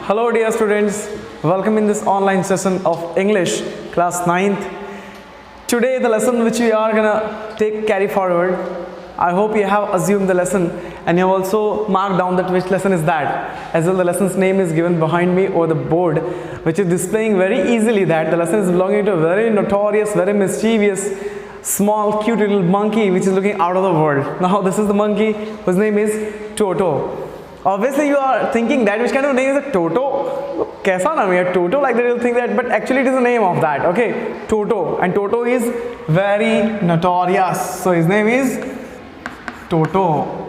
Hello dear students, welcome in this online session of English class 9th. Today the lesson which we are gonna carry forward, I hope you have assumed the lesson and you have also marked down that which lesson is that. As well, the lesson's name is given behind me over the board, which is displaying very easily that the lesson is belonging to a very notorious, very mischievous, small cute little monkey which is looking out of the world. Now this is the monkey whose name is Toto. Obviously you are thinking that which kind of name is a Toto? Kaisa naam hai Toto, like that you'll think that, but actually it is the name of that, okay? Toto, and Toto is very notorious, so his name is Toto.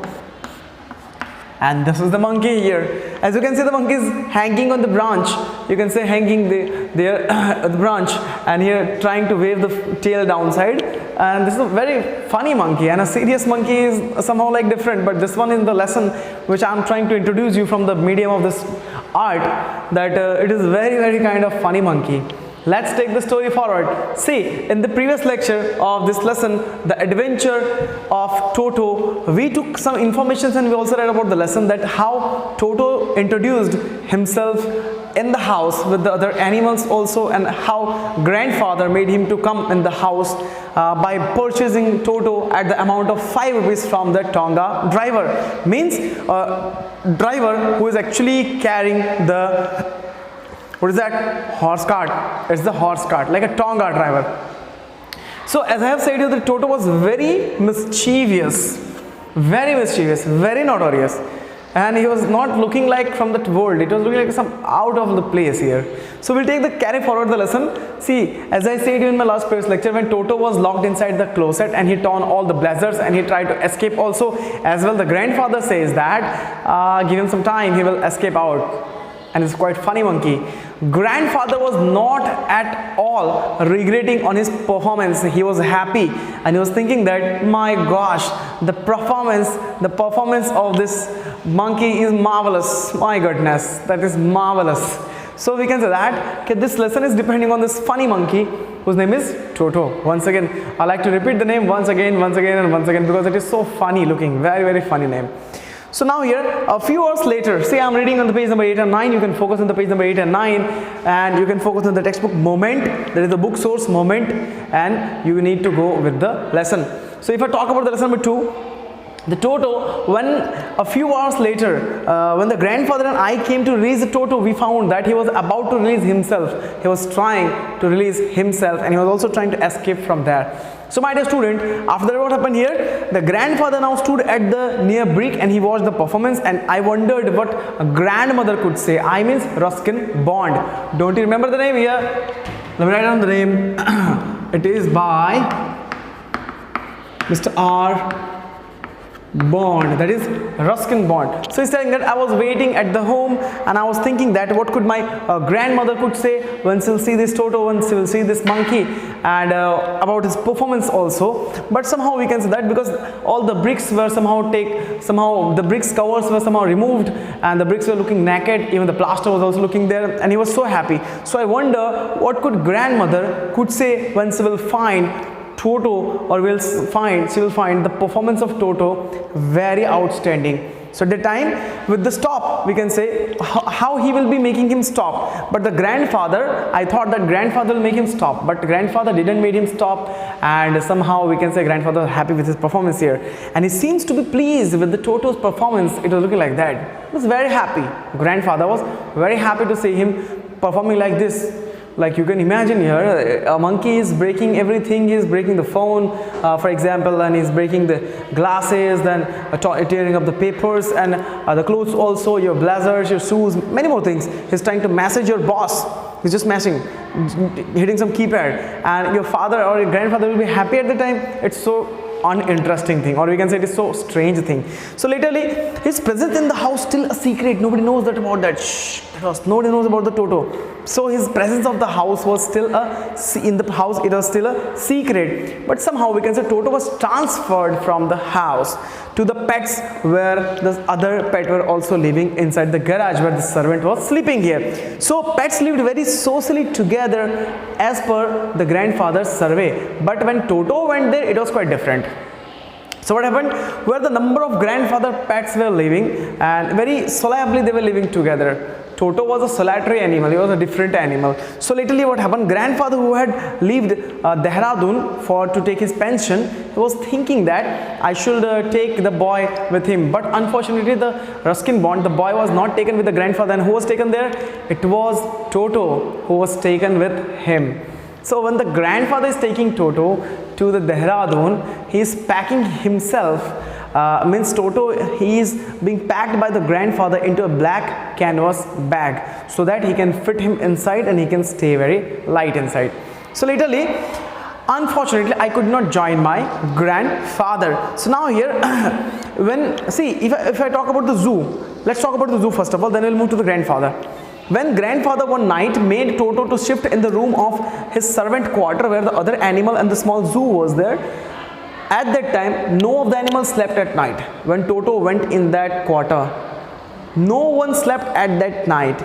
And this is the monkey here. As you can see, the monkey is hanging on the branch. You can say hanging there at the branch, and here trying to wave the tail downside. And this is a very funny monkey, and a serious monkey is somehow like different. But this one is the lesson which I am trying to introduce you from the medium of this art, that it is very kind of funny monkey. Let's take the story forward. See, in the previous lecture of this lesson, the adventure of Toto, we took some information and we also read about the lesson that how Toto introduced himself in the house with the other animals also, and how grandfather made him to come in the house by purchasing Toto at the amount of 5 rupees from the Tonga driver. Means driver who is actually carrying the, what is that? Horse cart. It's the horse cart, like a Tonga driver. So as I have said you, the Toto was very mischievous, very notorious, and he was not looking like from that world. It was looking like some out of the place here. So we'll take the carry forward the lesson. See, as I said in my last previous lecture, when Toto was locked inside the closet and he torn all the blazers and he tried to escape also, as well the grandfather says that give him some time, he will escape out. And it's quite funny monkey. Grandfather was not at all regretting on his performance. He was happy and he was thinking that, my gosh, the performance of this monkey is marvelous. My goodness, that is marvelous. So we can say that this lesson is depending on this funny monkey whose name is Toto. Once again, I like to repeat the name once again because it is so funny looking, very funny name. So now here, a few hours later, see, I'm reading on the page number 8 and 9, you can focus on the page number 8 and 9, and you can focus on the textbook moment, there is the book source moment, and you need to go with the lesson. So if I talk about the lesson number 2, the Toto, when a few hours later, when the grandfather and I came to release the Toto, we found that he was about to release himself. He was trying to release himself, and he was also trying to escape from there. So my dear student, after that what happened here, the grandfather now stood at the near brick and he watched the performance, and I wondered what a grandmother could say. I means Ruskin Bond. Don't you remember the name here? Let me write down the name. It is by Mr. R. Bond, that is Ruskin Bond. So he's saying that I was waiting at the home and I was thinking that what could my grandmother could say when she'll see this Toto, when she'll see this monkey, and about his performance also. But somehow we can say that because all the bricks were somehow the bricks covers were somehow removed and the bricks were looking naked, even the plaster was also looking there, and he was so happy. So I wonder what could grandmother could say when she will find Toto, or she will find the performance of Toto very outstanding. So at the time with the stop, we can say how he will be making him stop. But the grandfather, I thought that grandfather will make him stop, but grandfather didn't make him stop, and somehow we can say grandfather was happy with his performance here, and he seems to be pleased with the Toto's performance. It was looking like that. He was very happy. Grandfather was very happy to see him performing like this. Like you can imagine here, a monkey is breaking everything. He is breaking the phone, for example, and he's breaking the glasses, then tearing up the papers and the clothes also, your blazers, your shoes, many more things. He's trying to message your boss. He's just mashing, hitting some keypad, and your father or your grandfather will be happy at the time. It's so uninteresting thing, or we can say it is so strange thing. So lately his presence in the house still a secret. Nobody knows that about that. Nobody knows about the Toto. So his presence of the house was still in the house, it was still a secret. But somehow we can say Toto was transferred from the house to the pets, where the other pet were also living inside the garage where the servant was sleeping here. So pets lived very socially together as per the grandfather's survey. But when Toto went there, it was quite different. So what happened? Where the number of grandfather pets were living, and very solemnly they were living together. Toto was a solitary animal, he was a different animal. So literally what happened, grandfather who had lived Dehradun for to take his pension, he was thinking that I should take the boy with him, but unfortunately the Ruskin bond, the boy was not taken with the grandfather, and who was taken there? It was Toto who was taken with him. So when the grandfather is taking Toto to the Dehradun, he is packing himself, means Toto, he is being packed by the grandfather into a black canvas bag so that he can fit him inside and he can stay very light inside. So literally, unfortunately, I could not join my grandfather. So now here, if I talk about the zoo, let's talk about the zoo first of all, then we'll move to the grandfather. When grandfather one night made Toto to shift in the room of his servant quarter where the other animal and the small zoo was there, at that time no of the animals slept at night. When Toto went in that quarter, no one slept at that night,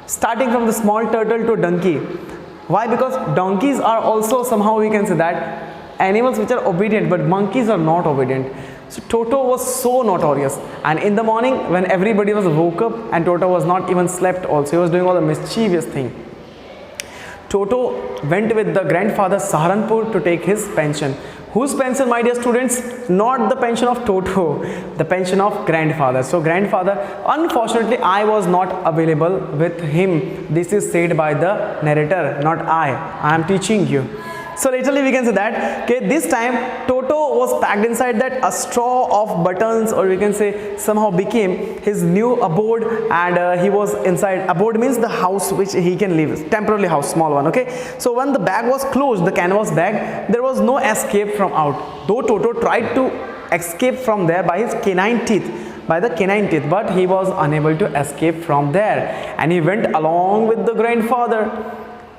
starting from the small turtle to donkey. Why? Because donkeys are also somehow, we can say that, animals which are obedient, but monkeys are not obedient. So Toto was so notorious, and in the morning when everybody was woke up and Toto was not even slept also, he was doing all the mischievous thing. Toto went with the grandfather Saharanpur to take his pension. Whose pension, my dear students? Not the pension of Toto, the pension of grandfather. So grandfather, unfortunately I was not available with him. This is said by the narrator, not I am teaching you. So literally we can say that, okay, this time Toto was packed inside that a straw of buttons, or we can say somehow became his new abode, and he was inside. Abode means the house which he can live, temporary house, small one, okay. So when the bag was closed, the canvas bag, there was no escape from out. Though Toto tried to escape from there by his canine teeth, but he was unable to escape from there, and he went along with the grandfather.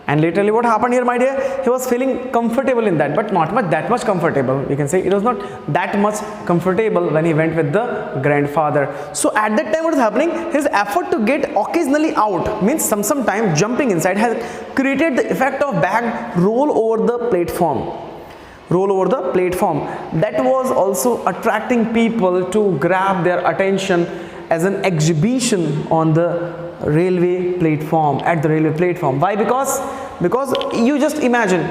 And literally what happened here, my dear, he was feeling comfortable in that, but not that much comfortable. We can say it was not that much comfortable when he went with the grandfather. So at that time what is happening, his effort to get occasionally out, means some time jumping inside, has created the effect of bag roll over the platform. That was also attracting people to grab their attention as an exhibition on the railway platform, Why? Because you just imagine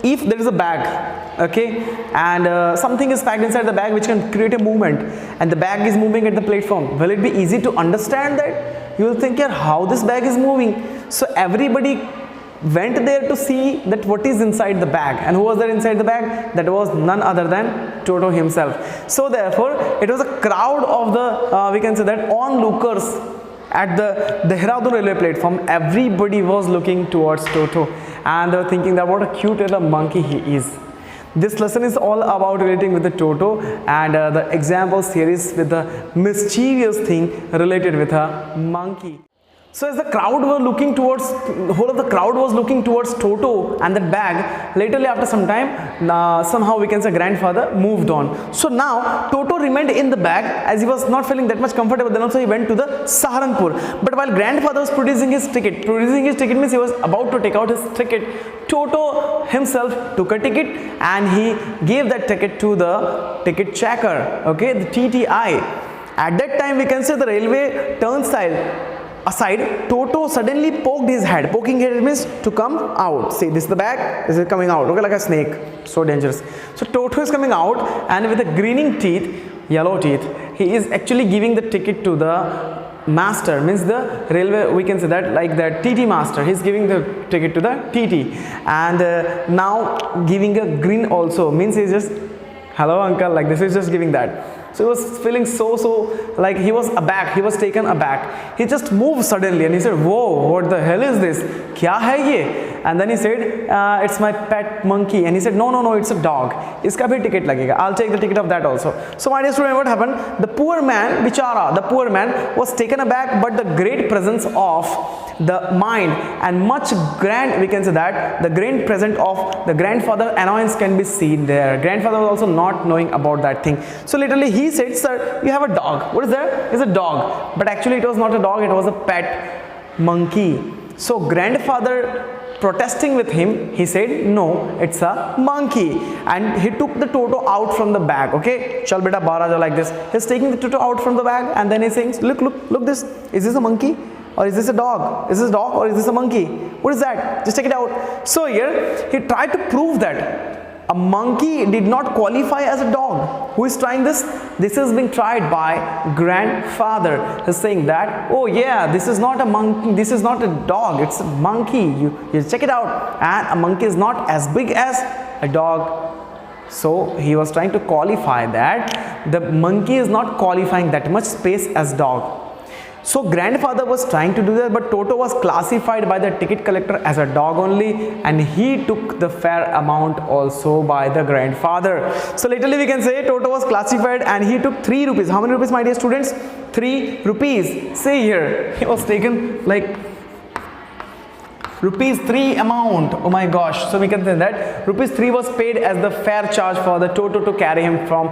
if there is a bag, okay, and something is packed inside the bag which can create a movement, and the bag is moving at the platform. Will it be easy to understand that? You will think, yeah, how this bag is moving. So everybody went there to see that what is inside the bag, and who was there inside the bag? That was none other than Toto himself. So therefore it was a crowd of the we can say that onlookers at the Dehradun railway platform. Everybody was looking towards Toto, and they were thinking that what a cute little monkey he is. This lesson is all about relating with the Toto, and the example series with the mischievous thing related with a monkey. So as the crowd were looking towards, the whole of the crowd was looking towards Toto and that bag, laterly after some time, somehow we can say grandfather moved on. So now Toto remained in the bag as he was not feeling that much comfortable. Then also he went to the Saharanpur. But while grandfather was producing his ticket means he was about to take out his ticket, Toto himself took a ticket and he gave that ticket to the ticket checker, okay, the TTI. At that time we can say the railway turnstile aside, Toto suddenly poked his head. Poking head means to come out. See, this is the bag, this is coming out, okay, like a snake, so dangerous. So Toto is coming out, and with the grinning teeth, yellow teeth, he is actually giving the ticket to the master, means the railway, we can say that, like the TT master. He is giving the ticket to the TT, and now giving a grin also, means he is just, hello uncle, like this, is just giving that. So he was feeling so like he was aback, he was taken aback. He just moved suddenly and he said, whoa, what the hell is this? Kya hai ye? And then he said, it's my pet monkey. And he said, no, it's a dog. Iska bhi ticket lagega. I'll take the ticket of that also. So my dear student, what happened? The poor man, bichara, the poor man was taken aback, but the great presence of the mind and much grand, we can say that, the great presence of the grandfather annoyance can be seen there. Grandfather was also not knowing about that thing. So literally he said, sir, you have a dog. What is that? It's a dog. But actually it was not a dog, it was a pet monkey. So grandfather protesting with him, he said, no, it's a monkey. And he took the Toto out from the bag, okay, chal beta bahar aaja, like this. He's taking the Toto out from the bag, and then he's saying, look this, is this a monkey? Or is this a dog? Is this a dog or is this a monkey? What is that? Just check it out. So here he tried to prove that a monkey did not qualify as a dog. Who is trying this? This is being tried by grandfather. He's saying that, oh yeah, this is not a monkey, this is not a dog, it's a monkey. You check it out. And a monkey is not as big as a dog. So he was trying to qualify that the monkey is not qualifying that much space as dog. So grandfather was trying to do that, but Toto was classified by the ticket collector as a dog only, and he took the fair amount also by the grandfather. So literally we can say Toto was classified and he took 3 rupees. How many rupees, my dear students? 3 rupees. See here, he was taken like rupees 3 amount. Oh my gosh. So we can say that rupees 3 was paid as the fair charge for the Toto to carry him from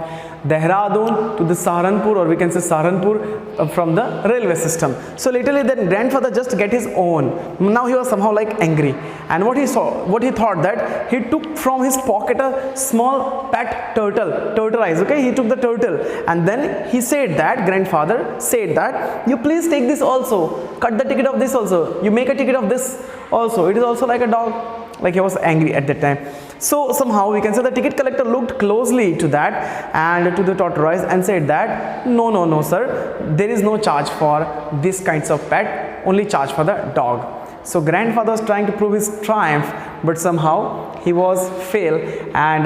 Dehradun to the Saharanpur, or we can say Saharanpur, from the railway system. So literally then grandfather just get his own. Now he was somehow like angry, and what he thought that he took from his pocket a small pet turtle eyes. Okay, he took the turtle, and then he said that, grandfather said that, you please take this also, cut the ticket of this also, you make a ticket of this also, it is also like a dog. Like he was angry at that time. So somehow we can say the ticket collector looked closely to that and to the tortoise and said that no sir, there is no charge for this kinds of pet, only charge for the dog. So grandfather was trying to prove his triumph, but somehow he was fail, and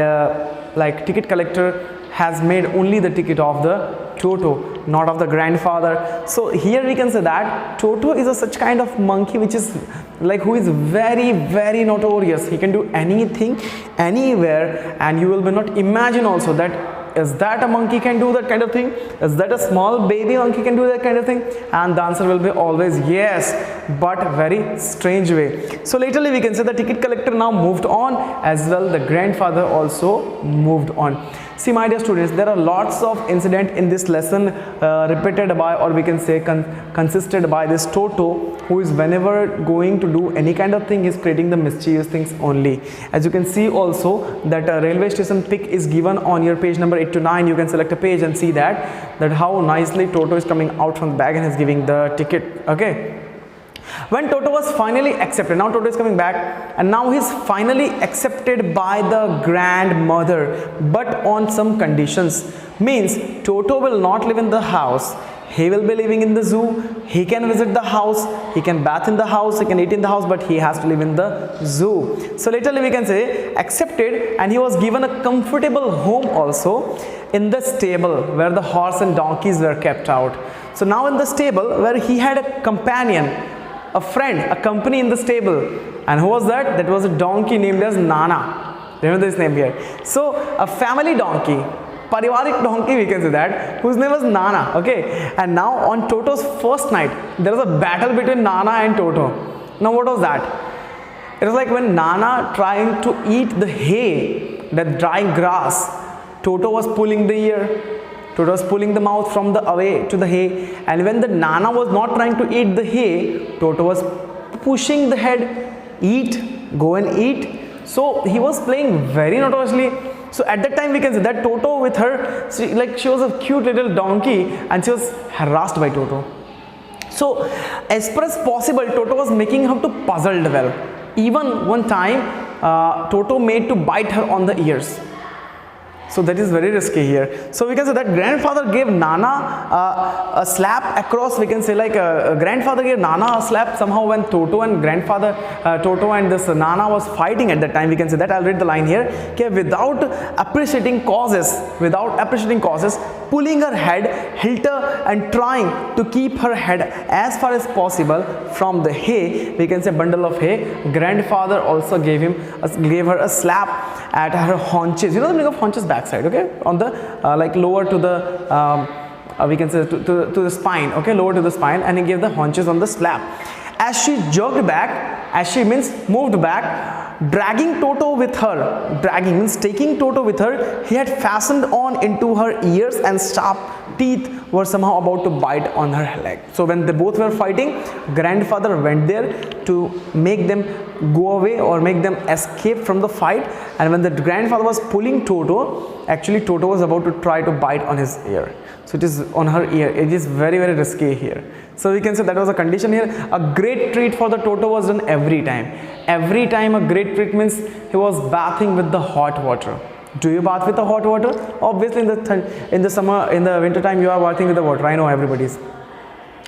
like ticket collector has made only the ticket of the Toto, not of the grandfather. So here we can say that Toto is a such kind of monkey which is like who is very notorious. He can do anything anywhere, and you will not imagine also that is that a monkey can do that kind of thing? Is that a small baby monkey can do that kind of thing? And the answer will be always yes, but very strange way. So laterly we can say the ticket collector now moved on, as well the grandfather also moved on. See my dear students, there are lots of incident in this lesson repeated by, or we can say consisted by this Toto, who is whenever going to do any kind of thing is creating the mischievous things only. As you can see also that a railway station pic is given on your page number 8 to 9. You can select a page and see that how nicely Toto is coming out from the bag and is giving the ticket. Okay. When Toto was finally accepted, now Toto is coming back, and now he is finally accepted by the grandmother, but on some conditions. Means Toto will not live in the house, he will be living in the zoo. He can visit the house, he can bath in the house, he can eat in the house, but he has to live in the zoo. So laterly we can say accepted, and he was given a comfortable home also in the stable where the horse and donkeys were kept out. So now in the stable where he had a companion, a friend, a company in the stable. And who was that? That was a donkey named as Nana. Remember this name here. So a family donkey, parivarik donkey we can say that, whose name was Nana. Okay. And now on Toto's first night, there was a battle between Nana and Toto. Now what was that? It was like when Nana trying to eat the hay, that dry grass, Toto was pulling the ear. Toto was pulling the mouth from the away to the hay, and when the Nana was not trying to eat the hay, Toto was pushing the head, eat, go and eat. So he was playing very notoriously. So at that time we can say that Toto with her, she was a cute little donkey, and she was harassed by Toto. So as far as possible, Toto was making her to puzzled well. Even one time Toto made to bite her on the ears. So that is very risky here. So we can say that grandfather gave Nana a slap across. We can say like grandfather gave Nana a slap somehow when Toto and this Nana was fighting at that time. We can say that. I'll read the line here. Okay, without appreciating causes, pulling her head, hilt her, and trying to keep her head as far as possible from the hay. We can say bundle of hay. Grandfather also gave her a slap at her haunches. You know the meaning of haunches? Backside, okay, on the like lower to the we can say to the spine, okay, lower to the spine, and he gave the haunches on the slap. As she jerked back, as she means moved back, dragging Toto with her, dragging means taking Toto with her, he had fastened on into her ears and sharp teeth were somehow about to bite on her leg. So when they both were fighting, grandfather went there to make them go away or make them escape from the fight. And when the grandfather was pulling Toto, actually Toto was about to try to bite on his ear. So it is on her ear. It is very, very risky here. So we can say that was a condition here. A great treat for the Toto was done every time. Every time a great treat means he was bathing with the hot water. Do you bath with the hot water? Obviously in the summer, in the winter time you are bathing with the water. I know everybody's.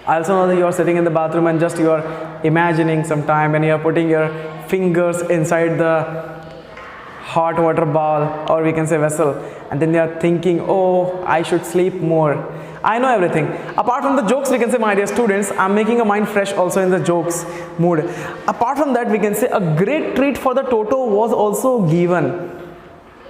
I also know that you are sitting in the bathroom and just you are imagining sometime when you are putting your fingers inside the hot water bowl, or we can say vessel, and then you are thinking, oh, I should sleep more. I know everything. Apart from the jokes, we can say, my dear students, I'm making a mind fresh also in the jokes mood. Apart from that, we can say a great treat for the Toto was also given.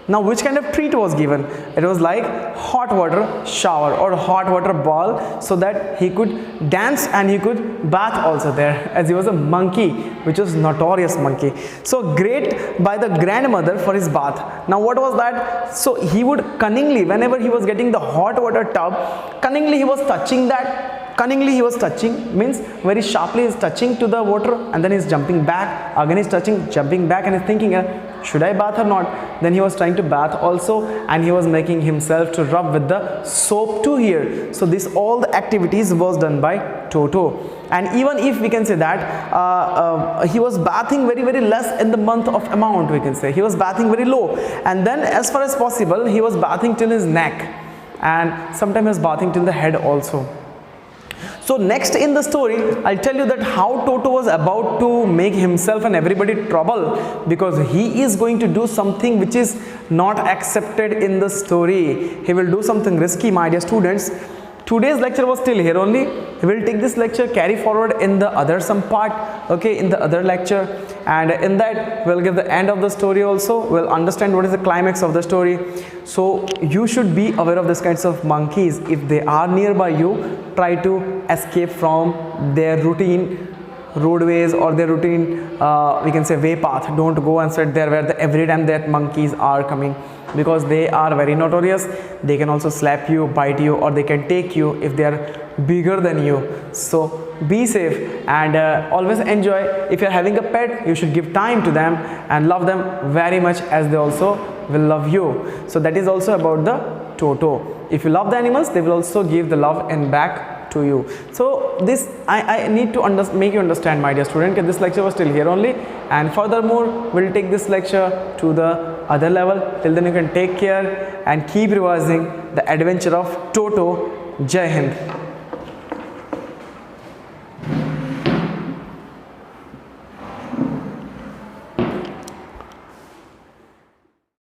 Now, which kind of treat was given? It was like hot water shower or hot water ball, so that he could dance and he could bath also there, as he was a monkey, which was notorious monkey. So great by the grandmother for his bath. Now what was that? So he would cunningly, whenever he was getting the hot water tub, cunningly he was touching that. Cunningly he was touching, means very sharply he is touching to the water, and then he is jumping back, again he is touching, jumping back, and he is thinking, should I bath or not? Then he was trying to bath also, and he was making himself to rub with the soap too here. So this all the activities was done by Toto. And even if we can say that he was bathing very, very less in the month of amount, we can say he was bathing very low, and then as far as possible he was bathing till his neck, and sometimes he was bathing till the head also. So next in the story, I'll tell you that how Toto was about to make himself and everybody trouble, because he is going to do something which is not accepted in the story. He will do something risky, my dear students. Today's lecture was still here only. We will take this lecture, carry forward in the other some part, okay, in the other lecture, and in that we'll give the end of the story also. We'll understand what is the climax of the story. So you should be aware of these kinds of monkeys. If they are nearby you, try to escape from their routine roadways or their routine we can say way path. Don't go and sit there where every time that monkeys are coming, because they are very notorious. They can also slap you, bite you, or they can take you if they are bigger than you. So be safe and always enjoy. If you are having a pet, you should give time to them and love them very much, as they also will love you. So that is also about the Toto. If you love the animals, they will also give the love and back to you. So this I need to make you understand, my dear student, that this lecture was still here only, and furthermore we'll take this lecture to the other level. Till then you can take care and keep revising the adventure of Toto. Jai Hind.